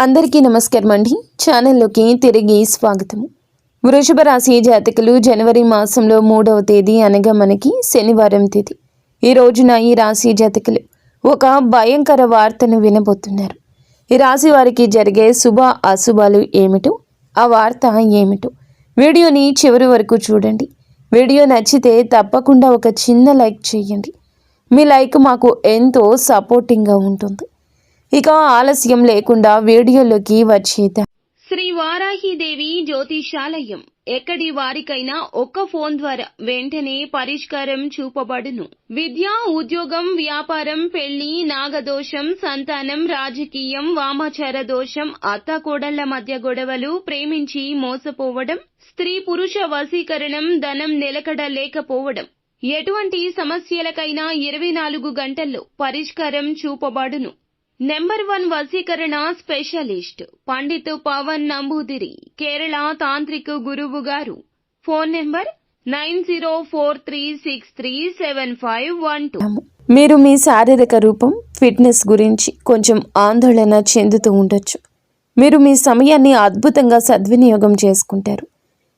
అందరికీ నమస్కారం అండి. ఛానల్లోకి తిరిగి స్వాగతం. వృషభ రాశి జాతకులు జనవరి మాసంలో 3వ తేదీ అనగా మనకి శనివారం తేదీ. ఈ రోజున ఈ రాశి జాతకులు ఒక భయంకర వార్తను వినబోతున్నారు. ఈ రాశి వారికి జరిగే శుభ అశుభాలు ఏమిటో, ఆ వార్త ఏమిటో వీడియోని చివరి వరకు చూడండి. వీడియో నచ్చితే తప్పకుండా ఒక చిన్న లైక్ చేయండి. మీ లైక్ మాకు ఎంతో సపోర్టింగ్గా ఉంటుంది. ఇక ఆలస్యం లేకుండా వీడియోలోకి వచ్చేద్దాం. శ్రీ వారాహిదేవి జ్యోతిషాలయం ఎక్కడి వారికైనా ఒక్క ఫోన్ ద్వారా వెంటనే పరిష్కారం చూపబడును. విద్య, ఉద్యోగం, వ్యాపారం, పెళ్లి, నాగదోషం, సంతానం, రాజకీయం, వామాచార దోషం, అత్తాకోడళ్ల మధ్య గొడవలు, ప్రేమించి మోసపోవడం, స్త్రీ పురుష వశీకరణం, ధనం నిలకడ లేకపోవడం, ఎటువంటి సమస్యలకైనా 24 గంటల్లో పరిష్కారం చూపబడును. నెంబర్ 1 వశీకరణ స్పెషలిస్ట్ పండిత్ పవన్ నంబూదిరి, కేరళ తాంత్రిక గురువు గారు. Phone number 9043637512. మీరు మీ శారీరక రూపం, ఫిట్నెస్ గురించి కొంచెం ఆందోళన చెందుతూ ఉండొచ్చు. మీరు మీ సమయాన్ని అద్భుతంగా సద్వినియోగం చేసుకుంటారు.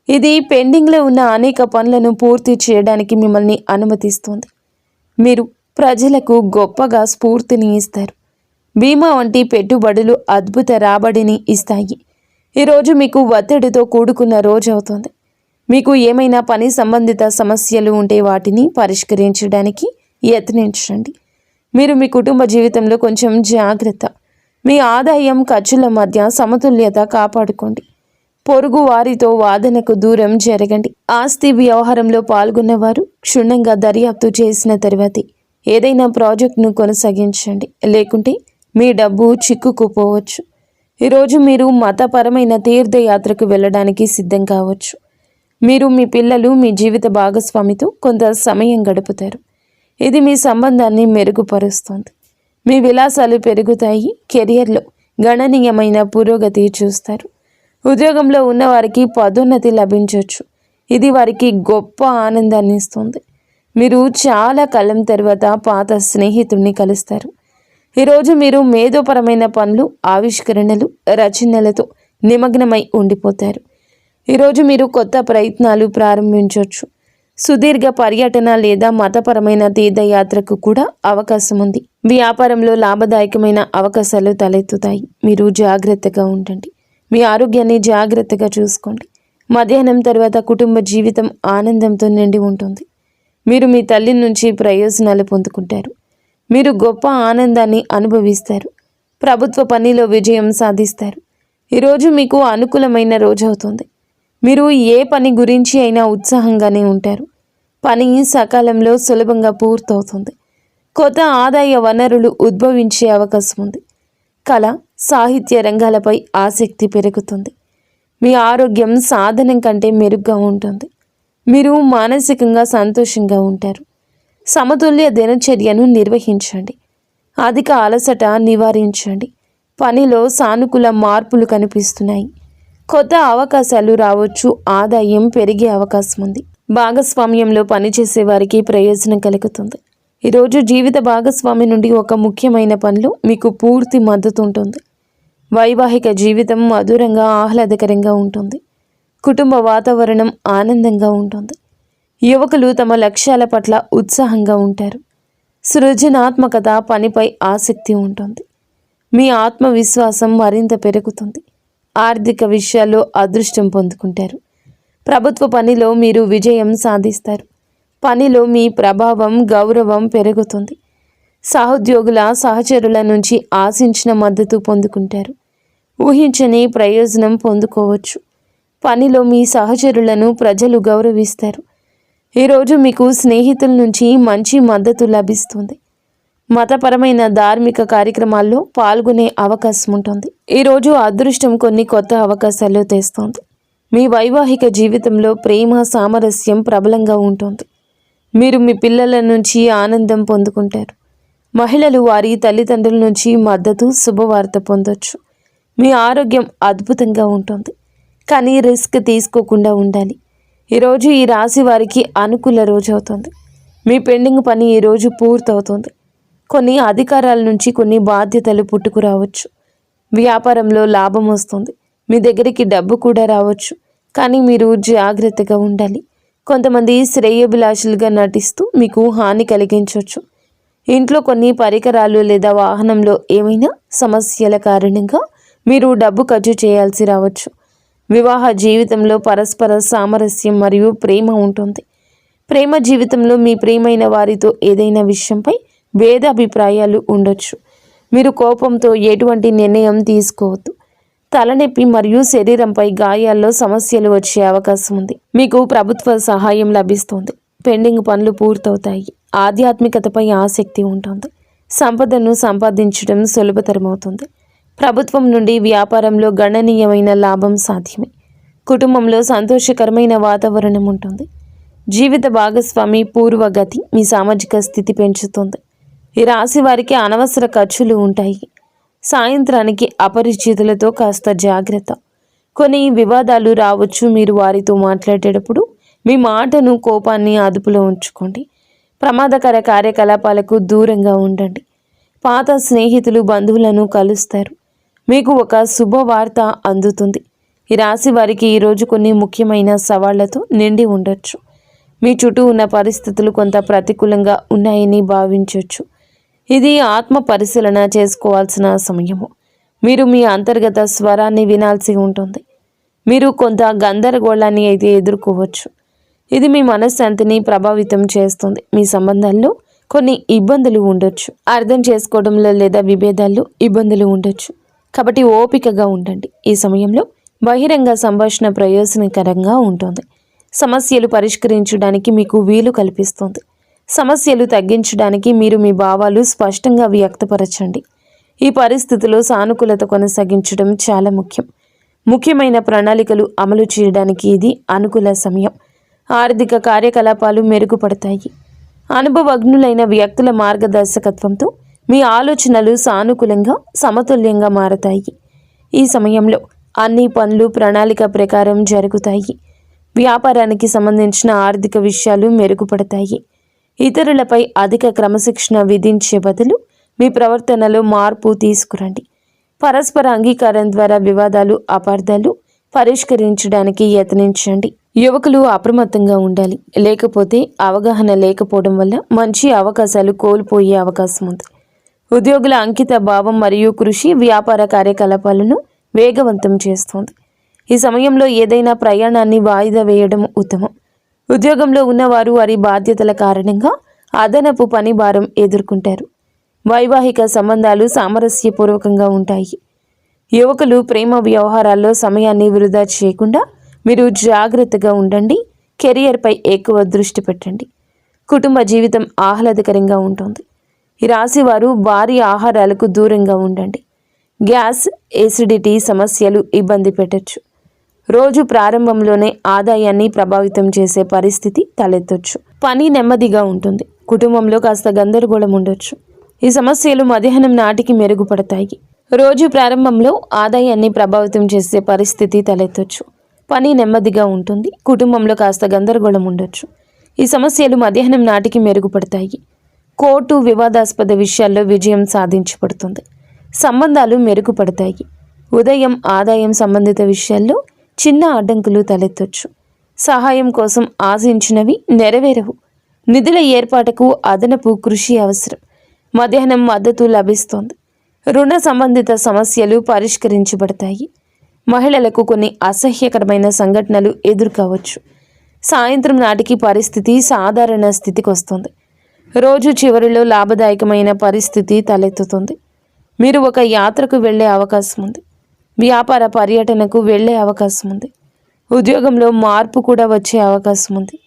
ఇది పెండింగ్లో ఉన్న అనేక పనులను పూర్తి చేయడానికి మిమ్మల్ని అనుమతిస్తుంది. మీరు ప్రజలకు గొప్పగా స్ఫూర్తిని ఇస్తారు. బీమా వంటి పెట్టుబడులు అద్భుత రాబడిని ఇస్తాయి. ఈరోజు మీకు ఒత్తిడితో కూడుకున్న రోజు అవుతుంది. మీకు ఏమైనా పని సంబంధిత సమస్యలు ఉంటే వాటిని పరిష్కరించడానికి యత్నించండి. మీరు మీ కుటుంబ జీవితంలో కొంచెం జాగ్రత్త. మీ ఆదాయం ఖర్చుల మధ్య సమతుల్యత కాపాడుకోండి. పొరుగు వారితో వాదనకు దూరం జరగండి. ఆస్తి వ్యవహారంలో పాల్గొన్నవారు క్షుణ్ణంగా దర్యాప్తు చేసిన తర్వాతే ఏదైనా ప్రాజెక్టును కొనసాగించండి, లేకుంటే మీ డబ్బు చిక్కుకుపోవచ్చు. ఈరోజు మీరు మతపరమైన తీర్థయాత్రకు వెళ్ళడానికి సిద్ధం కావచ్చు. మీరు మీ పిల్లలు, మీ జీవిత భాగస్వామితో కొంత సమయం గడుపుతారు. ఇది మీ సంబంధాన్ని మెరుగుపరుస్తుంది. మీ విలాసాలు పెరుగుతాయి. కెరియర్లో గణనీయమైన పురోగతి చూస్తారు. ఉద్యోగంలో ఉన్నవారికి పదోన్నతి లభించవచ్చు. ఇది వారికి గొప్ప ఆనందాన్ని ఇస్తుంది. మీరు చాలా కాలం తర్వాత పాత స్నేహితుడిని కలుస్తారు. ఈరోజు మీరు మేధోపరమైన పనులు, ఆవిష్కరణలు, రచనలతో నిమగ్నమై ఉండిపోతారు. ఈరోజు మీరు కొత్త ప్రయత్నాలు ప్రారంభించవచ్చు. సుదీర్ఘ పర్యటన లేదా మతపరమైన తీర్థయాత్రకు కూడా అవకాశం ఉంది. వ్యాపారంలో లాభదాయకమైన అవకాశాలు తలెత్తుతాయి. మీరు జాగ్రత్తగా ఉండండి. మీ ఆరోగ్యాన్ని జాగ్రత్తగా చూసుకోండి. మధ్యాహ్నం తర్వాత కుటుంబ జీవితం ఆనందంతో నిండి ఉంటుంది. మీరు మీ తల్లి నుంచి ప్రయోజనాలు పొందుకుంటారు. మీరు గొప్ప ఆనందాన్ని అనుభవిస్తారు. ప్రభుత్వ పనిలో విజయం సాధిస్తారు. ఈరోజు మీకు అనుకూలమైన రోజు అవుతుంది. మీరు ఏ పని గురించి అయినా ఉత్సాహంగానే ఉంటారు. పని సకాలంలో సులభంగా పూర్తవుతుంది. కొత్త ఆదాయ వనరులు ఉద్భవించే అవకాశం ఉంది. కళ, సాహిత్య రంగాలపై ఆసక్తి పెరుగుతుంది. మీ ఆరోగ్యం సాధనం కంటే మెరుగ్గా ఉంటుంది. మీరు మానసికంగా సంతోషంగా ఉంటారు. సమతుల్య దినచర్యను నిర్వహించండి. అధిక అలసట నివారించండి. పనిలో సానుకూల మార్పులు కనిపిస్తున్నాయి. కొత్త అవకాశాలు రావచ్చు. ఆదాయం పెరిగే అవకాశం ఉంది. భాగస్వామ్యంలో పనిచేసే వారికి ప్రయోజనం కలుగుతుంది. ఈరోజు జీవిత భాగస్వామి నుండి ఒక ముఖ్యమైన పనిలో మీకు పూర్తి మద్దతు ఉంటుంది. వైవాహిక జీవితం మధురంగా, ఆహ్లాదకరంగా ఉంటుంది. కుటుంబ వాతావరణం ఆనందంగా ఉంటుంది. యువకులు తమ లక్ష్యాల పట్ల ఉత్సాహంగా ఉంటారు. సృజనాత్మకత, పనిపై ఆసక్తి ఉంటుంది. మీ ఆత్మవిశ్వాసం మరింత పెరుగుతుంది. ఆర్థిక విషయాల్లో అదృష్టం పొందుకుంటారు. ప్రభుత్వ పనిలో మీరు విజయం సాధిస్తారు. పనిలో మీ ప్రభావం, గౌరవం పెరుగుతుంది. సహోద్యోగుల, సహచరుల నుంచి ఆశించిన మద్దతు పొందుకుంటారు. ఊహించని ప్రయోజనం పొందుకోవచ్చు. పనిలో మీ సహచరులను ప్రజలు గౌరవిస్తారు. ఈరోజు మీకు స్నేహితుల నుంచి మంచి మద్దతు లభిస్తుంది. మతపరమైన ధార్మిక కార్యక్రమాల్లో పాల్గొనే అవకాశం ఉంటుంది. ఈరోజు అదృష్టం కొన్ని కొత్త అవకాశాలు తెస్తుంది. మీ వైవాహిక జీవితంలో ప్రేమ, సామరస్యం ప్రబలంగా ఉంటుంది. మీరు మీ పిల్లల నుంచి ఆనందం పొందుకుంటారు. మహిళలు వారి తల్లిదండ్రుల నుంచి మద్దతు, శుభవార్త పొందొచ్చు. మీ ఆరోగ్యం అద్భుతంగా ఉంటుంది. కానీ రిస్క్ తీసుకోకుండా ఉండాలి. ఈరోజు ఈ రాశి వారికి అనుకూల రోజు అవుతుంది. మీ పెండింగ్ పని ఈరోజు పూర్తవుతుంది. కొన్ని అధికారాల నుంచి కొన్ని బాధ్యతలు పుట్టుకురావచ్చు. వ్యాపారంలో లాభం వస్తుంది. మీ దగ్గరికి డబ్బు కూడా రావచ్చు, కానీ మీరు జాగ్రత్తగా ఉండాలి. కొంతమంది శ్రేయోభిలాషులుగా నటిస్తూ మీకు హాని కలిగించవచ్చు. ఇంట్లో కొన్ని పరికరాలు లేదా వాహనంలో ఏమైనా సమస్యల కారణంగా మీరు డబ్బు ఖర్చు చేయాల్సి రావచ్చు. వివాహ జీవితంలో పరస్పర సామరస్యం మరియు ప్రేమ ఉంటుంది. ప్రేమ జీవితంలో మీ ప్రియమైన వారితో ఏదైనా విషయంపై భేదాభిప్రాయాలు ఉండొచ్చు. మీరు కోపంతో ఎటువంటి నిర్ణయం తీసుకోవద్దు. తలనొప్పి మరియు శరీరంపై గాయాల్లో సమస్యలు వచ్చే అవకాశం ఉంది. మీకు ప్రభుత్వ సహాయం లభిస్తుంది. పెండింగ్ పనులు పూర్తవుతాయి. ఆధ్యాత్మికతపై ఆసక్తి ఉంటుంది. సంపదను సంపాదించడం సులభతరమవుతుంది. ప్రభుత్వం నుండి వ్యాపారంలో గణనీయమైన లాభం సాధ్యమే. కుటుంబంలో సంతోషకరమైన వాతావరణం ఉంటుంది. జీవిత భాగస్వామి పూర్వగతి మీ సామాజిక స్థితి పెంచుతుంది. ఈ రాశి వారికి అనవసర ఖర్చులు ఉంటాయి. సాయంత్రానికి అపరిచితులతో కాస్త జాగ్రత్త. కొన్ని వివాదాలు రావచ్చు. మీరు వారితో మాట్లాడేటప్పుడు మీ మాటను, కోపాన్ని అదుపులో ఉంచుకోండి. ప్రమాదకర కార్యకలాపాలకు దూరంగా ఉండండి. పాత స్నేహితులు, బంధువులను కలుస్తారు. మీకు ఒక శుభవార్త అందుతుంది. ఈ రాశి వారికి ఈరోజు కొన్ని ముఖ్యమైన సవాళ్లతో నిండి ఉండొచ్చు. మీ చుట్టూ ఉన్న పరిస్థితులు కొంత ప్రతికూలంగా ఉన్నాయని భావించవచ్చు. ఇది ఆత్మ పరిశీలన చేసుకోవాల్సిన సమయము. మీరు మీ అంతర్గత స్వరాన్ని వినాల్సి ఉంటుంది. మీరు కొంత గందరగోళాన్ని అయితే ఎదుర్కోవచ్చు. ఇది మీ మనశ్శాంతిని ప్రభావితం చేస్తుంది. మీ సంబంధాల్లో కొన్ని ఇబ్బందులు ఉండొచ్చు. అర్థం చేసుకోవడంలో లేదా విభేదాల్లో ఇబ్బందులు ఉండొచ్చు. కాబట్టి ఓపికగా ఉండండి. ఈ సమయంలో బహిరంగ సంభాషణ ప్రయోజనకరంగా ఉంటుంది. సమస్యలు పరిష్కరించడానికి మీకు వీలు కల్పిస్తుంది. సమస్యలు తగ్గించడానికి మీరు మీ భావాలు స్పష్టంగా వ్యక్తపరచండి. ఈ పరిస్థితిలో సానుకూలత కొనసాగించడం చాలా ముఖ్యం. ముఖ్యమైన ప్రణాళికలు అమలు చేయడానికి ఇది అనుకూల సమయం. ఆర్థిక కార్యకలాపాలు మెరుగుపడతాయి. అనుభవజ్ఞులైన వ్యక్తుల మార్గదర్శకత్వంతో మీ ఆలోచనలు సానుకూలంగా, సమతుల్యంగా మారతాయి. ఈ సమయంలో అన్ని పనులు ప్రణాళిక ప్రకారం జరుగుతాయి. వ్యాపారానికి సంబంధించిన ఆర్థిక విషయాలు మెరుగుపడతాయి. ఇతరులపై అధిక క్రమశిక్షణ విధించే బదులు మీ ప్రవర్తనలో మార్పు తీసుకురండి. పరస్పర అంగీకారం ద్వారా వివాదాలు, అపార్థాలు పరిష్కరించడానికి యత్నించండి. యువకులు అప్రమత్తంగా ఉండాలి. లేకపోతే అవగాహన లేకపోవడం వల్ల మంచి అవకాశాలు కోల్పోయే అవకాశం ఉంది. ఉద్యోగుల అంకిత భావం మరియు కృషి వ్యాపార కార్యకలాపాలను వేగవంతం చేస్తుంది. ఈ సమయంలో ఏదైనా ప్రయాణాన్ని వాయిదా వేయడం ఉత్తమం. ఉద్యోగంలో ఉన్నవారు వారి బాధ్యతల కారణంగా అదనపు పని భారం ఎదుర్కొంటారు. వైవాహిక సంబంధాలు సామరస్యపూర్వకంగా ఉంటాయి. యువకులు ప్రేమ వ్యవహారాల్లో సమయాన్ని వృధా చేయకుండా మీరు జాగ్రత్తగా ఉండండి. కెరియర్పై ఎక్కువ దృష్టి పెట్టండి. కుటుంబ జీవితం ఆహ్లాదకరంగా ఉంటుంది. ఈ రాశి వారు భారీ ఆహారాలకు దూరంగా ఉండండి. గ్యాస్, ఎసిడిటీ సమస్యలు ఇబ్బంది పెట్టచ్చు. రోజు ప్రారంభంలోనే ఆదాయాన్ని ప్రభావితం చేసే పరిస్థితి తలెత్తొచ్చు. పని నెమ్మదిగా ఉంటుంది. కుటుంబంలో కాస్త గందరగోళం ఉండొచ్చు. ఈ సమస్యలు మధ్యాహ్నం నాటికి మెరుగుపడతాయి. రోజు ప్రారంభంలో ఆదాయాన్ని ప్రభావితం చేసే పరిస్థితి తలెత్తొచ్చు. పని నెమ్మదిగా ఉంటుంది. కుటుంబంలో కాస్త గందరగోళం ఉండొచ్చు. ఈ సమస్యలు మధ్యాహ్నం నాటికి మెరుగుపడతాయి. కోర్టు, వివాదాస్పద విషయాల్లో విజయం సాధించబడుతుంది. సంబంధాలు మెరుగుపడతాయి. ఉదయం ఆదాయం సంబంధిత విషయాల్లో చిన్న అడ్డంకులు తలెత్తొచ్చు. సహాయం కోసం ఆశించినవి నెరవేరవు. నిధుల ఏర్పాటుకు అదనపు కృషి అవసరం. మధ్యాహ్నం మద్దతు లభిస్తోంది. రుణ సంబంధిత సమస్యలు పరిష్కరించబడతాయి. మహిళలకు కొన్ని అసహ్యకరమైన సంఘటనలు ఎదుర్కోవచ్చు. సాయంత్రం నాటికి పరిస్థితి సాధారణ స్థితికి వస్తుంది. రోజు చివరిలో లాభదాయకమైన పరిస్థితి తలెత్తుతుంది. మీరు ఒక యాత్రకు వెళ్ళే అవకాశం ఉంది. వ్యాపార పర్యటనకు వెళ్ళే అవకాశం ఉంది. ఉద్యోగంలో మార్పు కూడా వచ్చే అవకాశం ఉంది.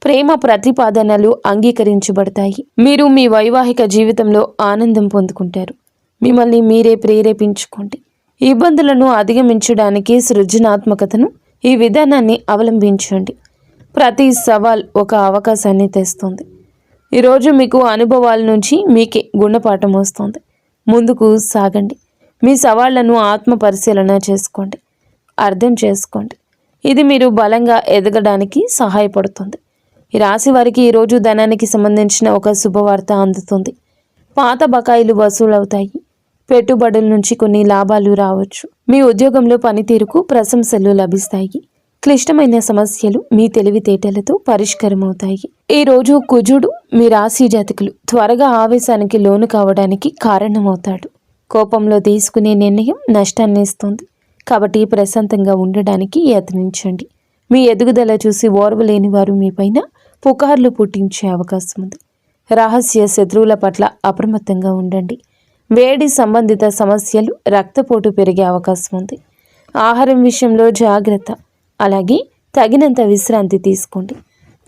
ప్రేమ ప్రతిపాదనలు అంగీకరించబడతాయి. మీరు మీ వైవాహిక జీవితంలో ఆనందం పొందుకుంటారు. మిమ్మల్ని మీరే ప్రేరేపించుకోండి. ఇబ్బందులను అధిగమించడానికి సృజనాత్మకతను, ఈ విధానాన్ని అవలంబించండి. ప్రతి సవాల్ ఒక అవకాశాన్ని తెస్తుంది. ఈరోజు మీకు అనుభవాల నుంచి మీకే గుణపాఠం వస్తుంది. ముందుకు సాగండి. మీ సవాళ్లను ఆత్మ పరిశీలన చేసుకోండి. అర్థం చేసుకోండి. ఇది మీరు బలంగా ఎదగడానికి సహాయపడుతుంది. ఈ రాశి వారికి ఈరోజు ధనానికి సంబంధించిన ఒక శుభవార్త అందుతుంది. పాత బకాయిలు వసూలవుతాయి. పెట్టుబడుల నుంచి కొన్ని లాభాలు రావచ్చు. మీ ఉద్యోగంలో పనితీరుకు ప్రశంసలు లభిస్తాయి. క్లిష్టమైన సమస్యలు మీ తెలివితేటలతో పరిష్కారమవుతాయి. ఈ రోజు కుజుడు మీ రాశి జాతకులు త్వరగా ఆవేశానికి లోను కావడానికి కారణమవుతాడు. కోపంలో తీసుకునే నిర్ణయం నష్టాన్ని ఇస్తుంది. కాబట్టి ప్రశాంతంగా ఉండడానికి యత్నించండి. మీ ఎదుగుదల చూసి ఓర్వలేని వారు మీపైన పుకార్లు పుట్టించే అవకాశం ఉంది. రహస్య శత్రువుల పట్ల అప్రమత్తంగా ఉండండి. వేడి సంబంధిత సమస్యలు, రక్తపోటు పెరిగే అవకాశం ఉంది. ఆహారం విషయంలో జాగ్రత్త. అలాగే తగినంత విశ్రాంతి తీసుకోండి.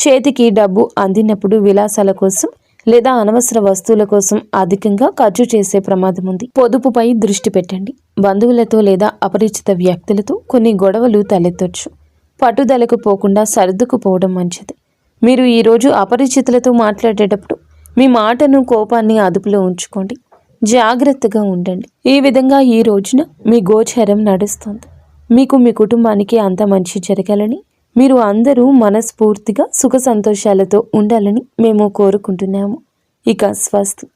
చేతికి డబ్బు అందినప్పుడు విలాసాల కోసం లేదా అనవసర వస్తువుల కోసం అధికంగా ఖర్చు చేసే ప్రమాదం ఉంది. పొదుపుపై దృష్టి పెట్టండి. బంధువులతో లేదా అపరిచిత వ్యక్తులతో కొన్ని గొడవలు తలెత్తొచ్చు. పట్టుదలకు పోకుండా సర్దుకుపోవడం మంచిది. మీరు ఈరోజు అపరిచితులతో మాట్లాడేటప్పుడు మీ మాటను, కోపాన్ని అదుపులో ఉంచుకోండి. జాగ్రత్తగా ఉండండి. ఈ విధంగా ఈ రోజున మీ గోచారం నడుస్తుంది. మీకు, మీ కుటుంబానికి అంత మంచి జరగాలని, మీరు అందరూ మనస్ఫూర్తిగా సుఖ సంతోషాలతో ఉండాలని మేము కోరుకుంటున్నాము. ఇక స్వస్తి.